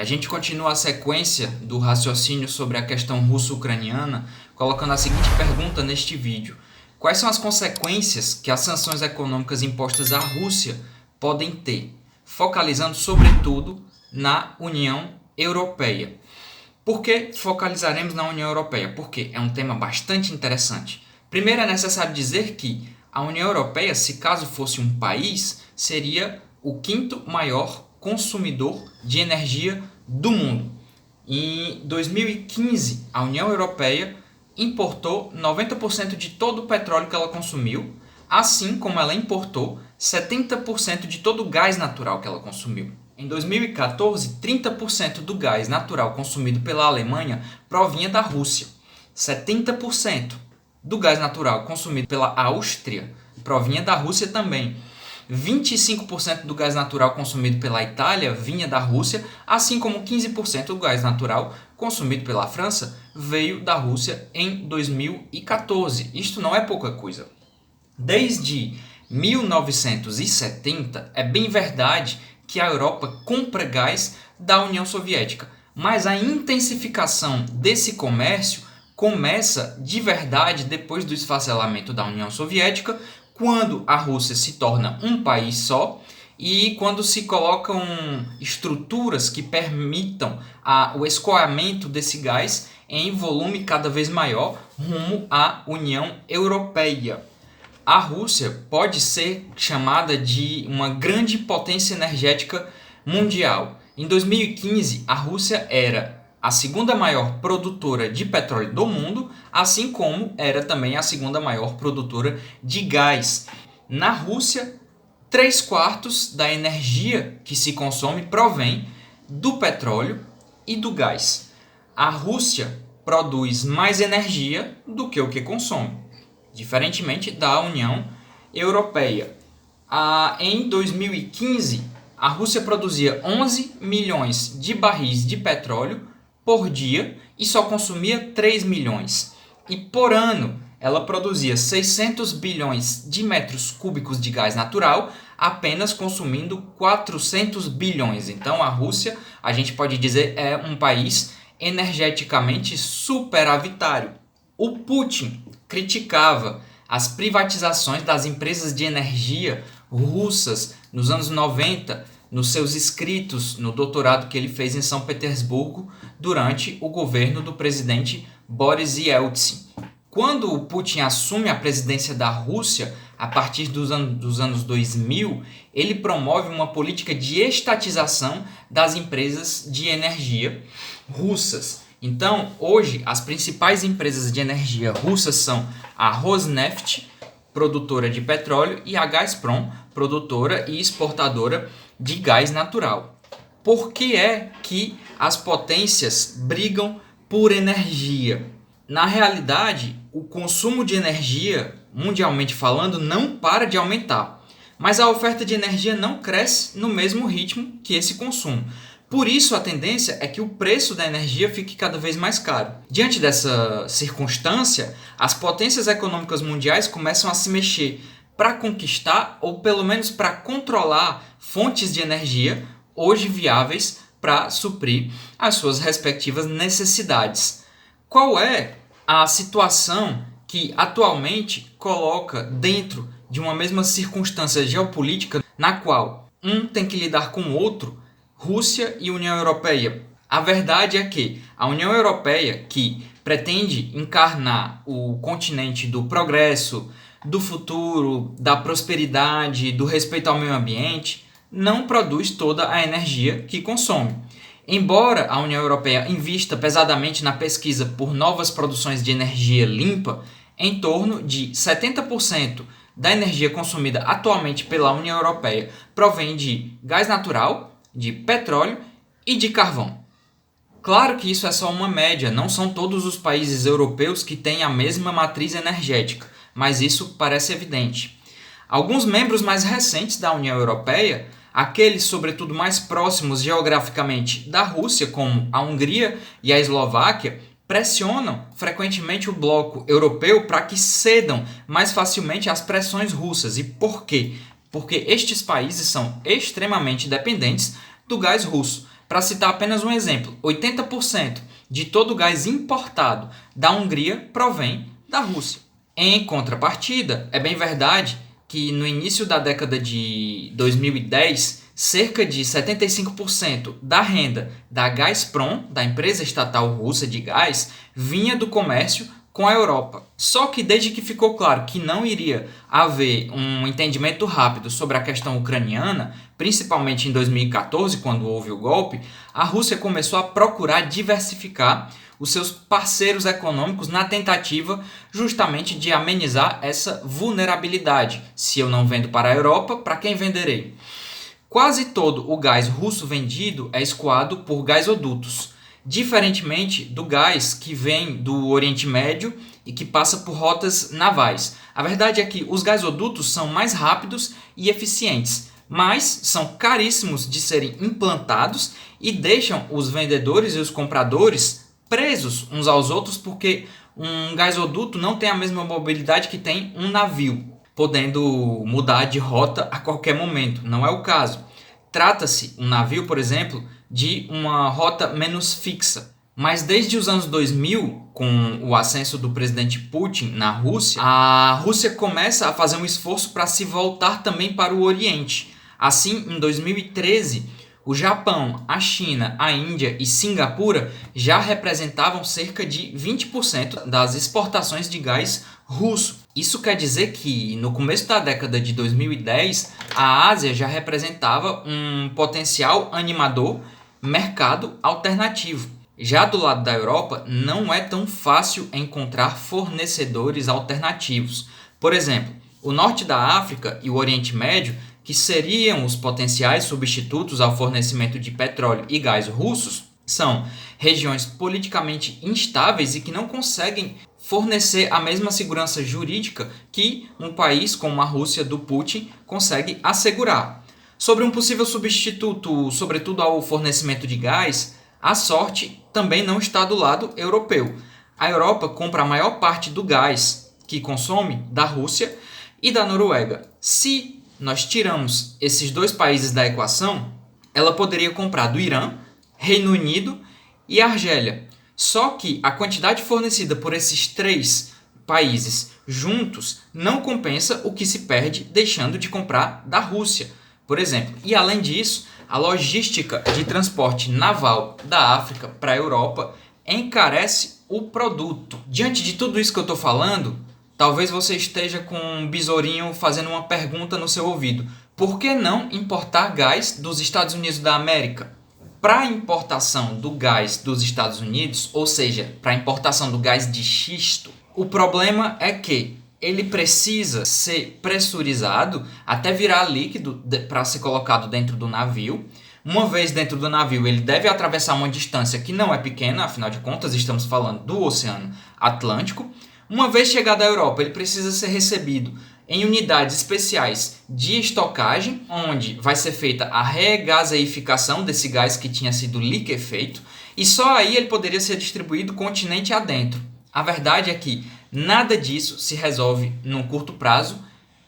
gente continua a sequência do raciocínio sobre a questão russo-ucraniana, colocando a seguinte pergunta neste vídeo: quais são as consequências que as sanções econômicas impostas à Rússia podem ter? Focalizando sobretudo na União Europeia. Por que focalizaremos na União Europeia? Porque é um tema bastante interessante. Primeiro, é necessário dizer que a União Europeia, se caso fosse um país, seria o quinto maior consumidor de energia do mundo. Em 2015, a União Europeia importou 90% de todo o petróleo que ela consumiu, assim como ela importou 70% de todo o gás natural que ela consumiu. Em 2014, 30% do gás natural consumido pela Alemanha provinha da Rússia. 70% do gás natural consumido pela Áustria provinha da Rússia também. 25% do gás natural consumido pela Itália vinha da Rússia, assim como 15% do gás natural consumido pela França veio da Rússia em 2014. Isto não é pouca coisa. Desde 1970, é bem verdade que a Europa compra gás da União Soviética, mas a intensificação desse comércio começa de verdade depois do esfacelamento da União Soviética, quando a Rússia se torna um país só e quando se colocam estruturas que permitam o escoamento desse gás em volume cada vez maior rumo à União Europeia. A Rússia pode ser chamada de uma grande potência energética mundial. Em 2015, a Rússia era a segunda maior produtora de petróleo do mundo, assim como era também a segunda maior produtora de gás. Na Rússia, 3/4 da energia que se consome provém do petróleo e do gás. A Rússia produz mais energia do que o que consome, diferentemente da União Europeia. Em 2015, a Rússia produzia 11 milhões de barris de petróleo por dia e só consumia 3 milhões. E por ano, ela produzia 600 bilhões de metros cúbicos de gás natural, apenas consumindo 400 bilhões. Então, a Rússia, a gente pode dizer, é um país energeticamente superavitário. O Putin criticava as privatizações das empresas de energia russas nos anos 90, nos seus escritos no doutorado que ele fez em São Petersburgo durante o governo do presidente Boris Yeltsin. Quando o Putin assume a presidência da Rússia, a partir dos anos 2000, ele promove uma política de estatização das empresas de energia russas. Então, hoje, as principais empresas de energia russas são a Rosneft, produtora de petróleo, e a Gazprom, produtora e exportadora de gás natural. Por que é que as potências brigam por energia? Na realidade, o consumo de energia, mundialmente falando, não para de aumentar, mas a oferta de energia não cresce no mesmo ritmo que esse consumo. Por isso, a tendência é que o preço da energia fique cada vez mais caro. Diante dessa circunstância, as potências econômicas mundiais começam a se mexer para conquistar, ou pelo menos para controlar, fontes de energia hoje viáveis para suprir as suas respectivas necessidades. Qual é a situação que atualmente coloca dentro de uma mesma circunstância geopolítica na qual um tem que lidar com o outro, Rússia e União Europeia? A verdade é que a União Europeia, que pretende encarnar o continente do progresso, do futuro, da prosperidade, do respeito ao meio ambiente, não produz toda a energia que consome. Embora a União Europeia invista pesadamente na pesquisa por novas produções de energia limpa, em torno de 70% da energia consumida atualmente pela União Europeia provém de gás natural, de petróleo e de carvão. Claro que isso é só uma média, não são todos os países europeus que têm a mesma matriz energética, mas isso parece evidente. Alguns membros mais recentes da União Europeia, aqueles sobretudo mais próximos geograficamente da Rússia, como a Hungria e a Eslováquia, pressionam frequentemente o bloco europeu para que cedam mais facilmente às pressões russas. E por quê? Porque estes países são extremamente dependentes do gás russo. Para citar apenas um exemplo, 80% de todo o gás importado da Hungria provém da Rússia. Em contrapartida, é bem verdade que no início da década de 2010, cerca de 75% da renda da Gazprom, da empresa estatal russa de gás, vinha do comércio com a Europa. Só que desde que ficou claro que não iria haver um entendimento rápido sobre a questão ucraniana, principalmente em 2014, quando houve o golpe, a Rússia começou a procurar diversificar os seus parceiros econômicos na tentativa justamente de amenizar essa vulnerabilidade. Se eu não vendo para a Europa, para quem venderei? Quase todo o gás russo vendido é escoado por gasodutos, diferentemente do gás que vem do Oriente Médio e que passa por rotas navais. A verdade é que os gasodutos são mais rápidos e eficientes, mas são caríssimos de serem implantados e deixam os vendedores e os compradores presos uns aos outros, porque um gasoduto não tem a mesma mobilidade que tem um navio, podendo mudar de rota a qualquer momento. Não é o caso. Trata-se, um navio, por exemplo, de uma rota menos fixa. Mas desde os anos 2000, com o ascenso do presidente Putin na Rússia, a Rússia começa a fazer um esforço para se voltar também para o Oriente. Assim, em 2013, o Japão, a China, a Índia e Singapura já representavam cerca de 20% das exportações de gás russo. Isso quer dizer que, no começo da década de 2010, a Ásia já representava um potencial animador mercado alternativo. Já do lado da Europa, não é tão fácil encontrar fornecedores alternativos. Por exemplo, o norte da África e o Oriente Médio, que seriam os potenciais substitutos ao fornecimento de petróleo e gás russos, são regiões politicamente instáveis e que não conseguem fornecer a mesma segurança jurídica que um país como a Rússia do Putin consegue assegurar. Sobre um possível substituto, sobretudo ao fornecimento de gás, a sorte também não está do lado europeu. A Europa compra a maior parte do gás que consome da Rússia e da Noruega. Se nós tiramos esses dois países da equação, ela poderia comprar do Irã, Reino Unido e Argélia. Só que a quantidade fornecida por esses três países juntos não compensa o que se perde deixando de comprar da Rússia, por exemplo. E além disso, a logística de transporte naval da África para a Europa encarece o produto. Diante de tudo isso que eu estou falando, talvez você esteja com um besourinho fazendo uma pergunta no seu ouvido. Por que não importar gás dos Estados Unidos da América? Para a importação do gás dos Estados Unidos, ou seja, para a importação do gás de xisto, o problema é que ele precisa ser pressurizado até virar líquido para ser colocado dentro do navio. Uma vez dentro do navio, ele deve atravessar uma distância que não é pequena, afinal de contas, estamos falando do Oceano Atlântico. Uma vez chegado à Europa, ele precisa ser recebido em unidades especiais de estocagem, onde vai ser feita a regaseificação desse gás que tinha sido liquefeito, e só aí ele poderia ser distribuído continente adentro. A verdade é que nada disso se resolve num curto prazo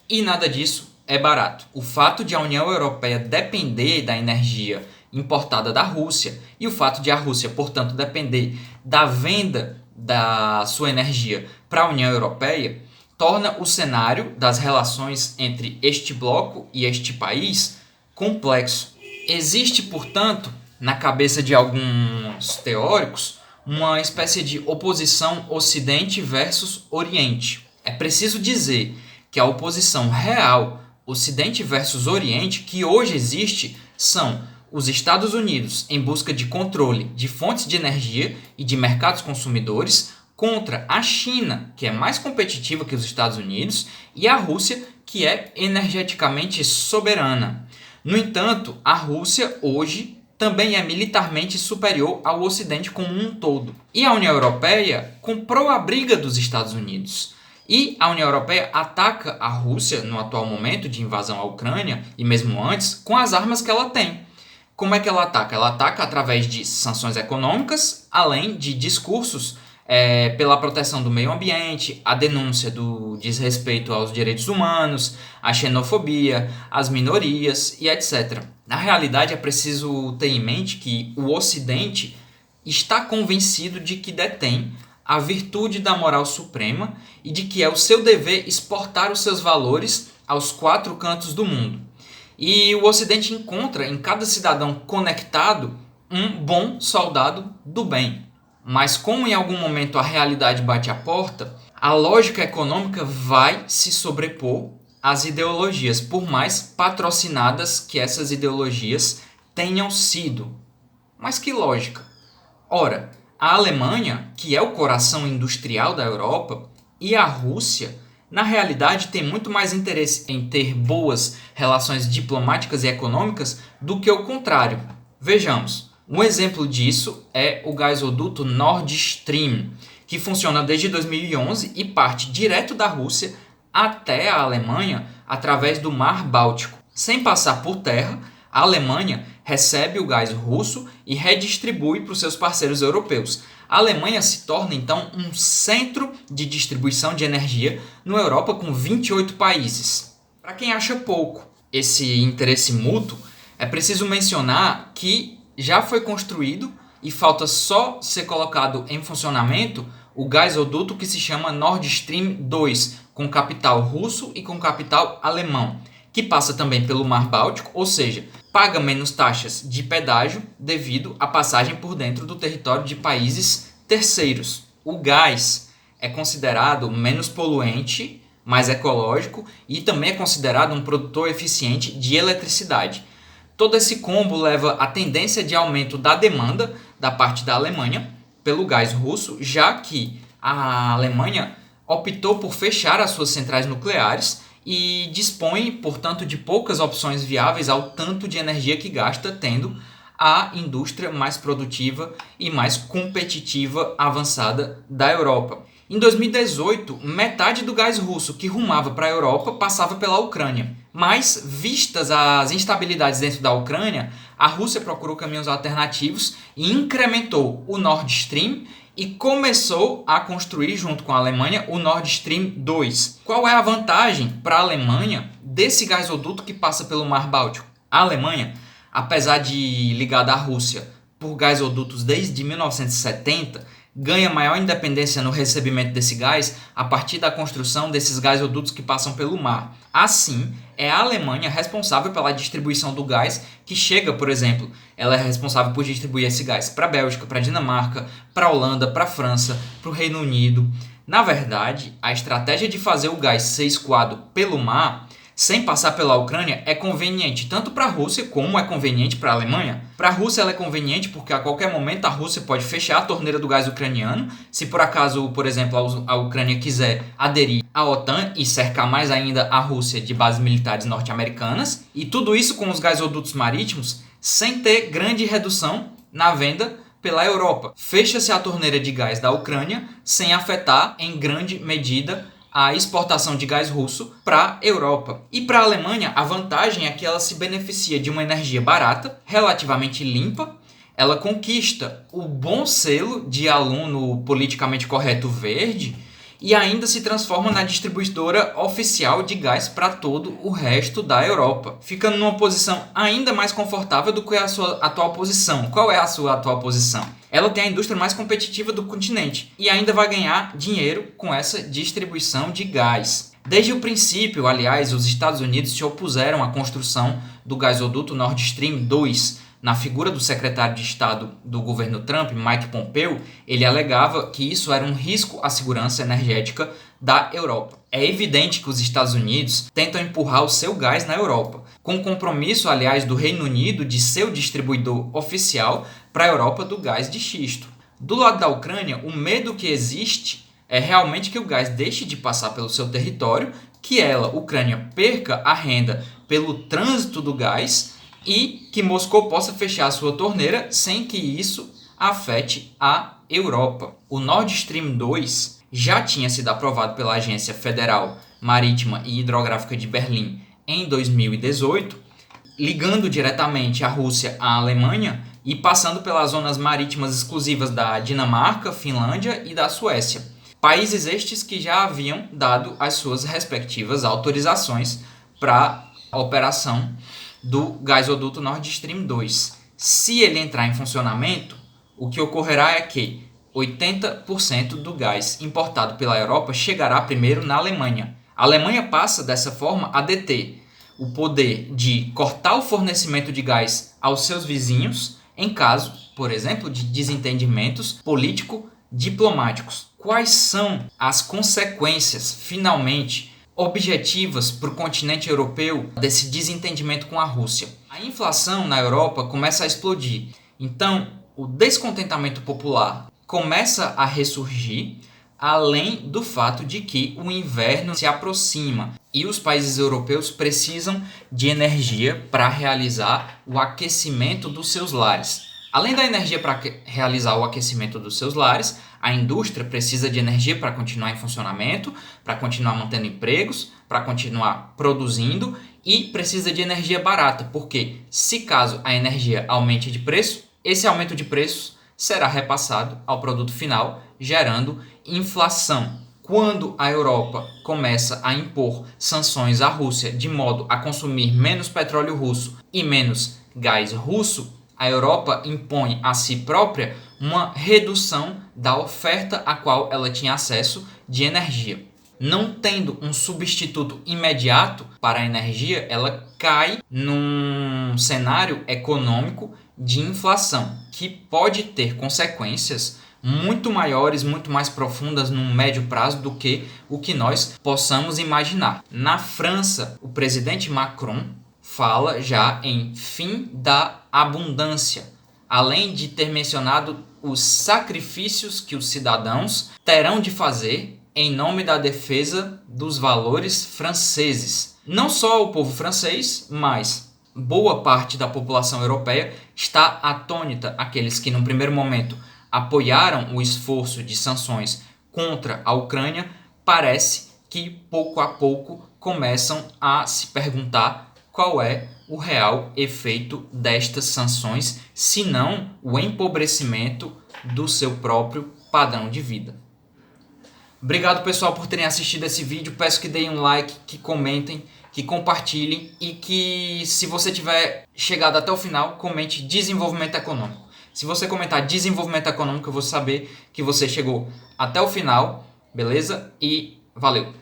e nada disso é barato. O fato de a União Europeia depender da energia importada da Rússia e o fato de a Rússia, portanto, depender da venda da sua energia para a União Europeia torna o cenário das relações entre este bloco e este país complexo. Existe, portanto, na cabeça de alguns teóricos, uma espécie de oposição Ocidente versus Oriente. É preciso dizer que a oposição real Ocidente versus Oriente que hoje existe são os Estados Unidos em busca de controle de fontes de energia e de mercados consumidores contra a China, que é mais competitiva que os Estados Unidos, e a Rússia, que é energeticamente soberana. No entanto, a Rússia hoje também é militarmente superior ao Ocidente como um todo. E a União Europeia comprou a briga dos Estados Unidos. E a União Europeia ataca a Rússia no atual momento de invasão à Ucrânia, e mesmo antes, com as armas que ela tem. Como é que ela ataca? Ela ataca através de sanções econômicas, além de discursos pela proteção do meio ambiente, a denúncia do desrespeito aos direitos humanos, a xenofobia, as minorias e etc. Na realidade, é preciso ter em mente que o Ocidente está convencido de que detém a virtude da moral suprema e de que é o seu dever exportar os seus valores aos quatro cantos do mundo. E o Ocidente encontra em cada cidadão conectado um bom soldado do bem. Mas como em algum momento a realidade bate à porta, a lógica econômica vai se sobrepor às ideologias, por mais patrocinadas que essas ideologias tenham sido. Mas que lógica? Ora, a Alemanha, que é o coração industrial da Europa, e a Rússia, na realidade, tem muito mais interesse em ter boas relações diplomáticas e econômicas do que o contrário. Vejamos, um exemplo disso é o gasoduto Nord Stream, que funciona desde 2011 e parte direto da Rússia até a Alemanha através do Mar Báltico. Sem passar por terra, a Alemanha recebe o gás russo e redistribui para os seus parceiros europeus. A Alemanha se torna, então, um centro de distribuição de energia na Europa com 28 países. Para quem acha pouco esse interesse mútuo, é preciso mencionar que já foi construído e falta só ser colocado em funcionamento o gasoduto que se chama Nord Stream 2, com capital russo e com capital alemão, que passa também pelo Mar Báltico, ou seja, paga menos taxas de pedágio devido à passagem por dentro do território de países terceiros. O gás é considerado menos poluente, mais ecológico e também é considerado um produtor eficiente de eletricidade. Todo esse combo leva à tendência de aumento da demanda da parte da Alemanha pelo gás russo, já que a Alemanha optou por fechar as suas centrais nucleares e dispõe, portanto, de poucas opções viáveis ao tanto de energia que gasta, tendo a indústria mais produtiva e mais competitiva avançada da Europa. Em 2018, metade do gás russo que rumava para a Europa passava pela Ucrânia. Mas, vistas as instabilidades dentro da Ucrânia, a Rússia procurou caminhos alternativos e incrementou o Nord Stream e começou a construir, junto com a Alemanha, o Nord Stream 2. Qual é a vantagem para a Alemanha desse gasoduto que passa pelo Mar Báltico? A Alemanha, apesar de ligada à Rússia por gasodutos desde 1970, ganha maior independência no recebimento desse gás a partir da construção desses gasodutos que passam pelo mar. Assim, é a Alemanha responsável pela distribuição do gás que chega, por exemplo, ela é responsável por distribuir esse gás para a Bélgica, para a Dinamarca, para a Holanda, para a França, para o Reino Unido. Na verdade, a estratégia de fazer o gás ser escoado pelo mar, sem passar pela Ucrânia, é conveniente tanto para a Rússia como é conveniente para a Alemanha. Para a Rússia ela é conveniente porque a qualquer momento a Rússia pode fechar a torneira do gás ucraniano, se por acaso, por exemplo, a Ucrânia quiser aderir à OTAN e cercar mais ainda a Rússia de bases militares norte-americanas, e tudo isso com os gasodutos marítimos, sem ter grande redução na venda pela Europa. Fecha-se a torneira de gás da Ucrânia sem afetar em grande medida a exportação de gás russo para a Europa. E para a Alemanha, a vantagem é que ela se beneficia de uma energia barata, relativamente limpa, ela conquista o bom selo de aluno politicamente correto verde e ainda se transforma na distribuidora oficial de gás para todo o resto da Europa, ficando numa posição ainda mais confortável do que a sua atual posição. Qual é a sua atual posição? Ela tem a indústria mais competitiva do continente e ainda vai ganhar dinheiro com essa distribuição de gás. Desde o princípio, aliás, os Estados Unidos se opuseram à construção do gasoduto Nord Stream 2. Na figura do secretário de Estado do governo Trump, Mike Pompeo, ele alegava que isso era um risco à segurança energética da Europa. É evidente que os Estados Unidos tentam empurrar o seu gás na Europa, com o compromisso, aliás, do Reino Unido de ser o distribuidor oficial para a Europa do gás de xisto. Do lado da Ucrânia, o medo que existe é realmente que o gás deixe de passar pelo seu território, que ela, Ucrânia, perca a renda pelo trânsito do gás e que Moscou possa fechar a sua torneira sem que isso afete a Europa. O Nord Stream 2 já tinha sido aprovado pela Agência Federal Marítima e Hidrográfica de Berlim em 2018, ligando diretamente a Rússia à Alemanha e passando pelas zonas marítimas exclusivas da Dinamarca, Finlândia e da Suécia. Países estes que já haviam dado as suas respectivas autorizações para a operação do gasoduto Nord Stream 2. Se ele entrar em funcionamento, o que ocorrerá é que 80% do gás importado pela Europa chegará primeiro na Alemanha. A Alemanha passa, dessa forma, a deter o poder de cortar o fornecimento de gás aos seus vizinhos em caso, por exemplo, de desentendimentos político-diplomáticos. Quais são as consequências, finalmente, objetivas para o continente europeu desse desentendimento com a Rússia? A inflação na Europa começa a explodir. Então, o descontentamento popular começa a ressurgir, além do fato de que o inverno se aproxima e os países europeus precisam de energia para realizar o aquecimento dos seus lares. Além da energia para realizar o aquecimento dos seus lares, a indústria precisa de energia para continuar em funcionamento, para continuar mantendo empregos, para continuar produzindo e precisa de energia barata, porque se caso a energia aumente de preço, esse aumento de preços será repassado ao produto final, gerando inflação. Quando a Europa começa a impor sanções à Rússia de modo a consumir menos petróleo russo e menos gás russo, a Europa impõe a si própria uma redução da oferta a qual ela tinha acesso de energia. Não tendo um substituto imediato para a energia, ela cai num cenário econômico de inflação, que pode ter consequências muito maiores, muito mais profundas no médio prazo do que o que nós possamos imaginar. Na França, o presidente Macron fala já em fim da abundância, além de ter mencionado os sacrifícios que os cidadãos terão de fazer em nome da defesa dos valores franceses. Não só o povo francês, mas boa parte da população europeia está atônita. Aqueles que, num primeiro momento, apoiaram o esforço de sanções contra a Ucrânia, parece que, pouco a pouco, começam a se perguntar qual é o real efeito destas sanções, se não o empobrecimento do seu próprio padrão de vida. Obrigado, pessoal, por terem assistido esse vídeo. Peço que deem um like, que comentem, que compartilhem e que, se você tiver chegado até o final, comente desenvolvimento econômico. Se você comentar desenvolvimento econômico, eu vou saber que você chegou até o final, beleza? E valeu!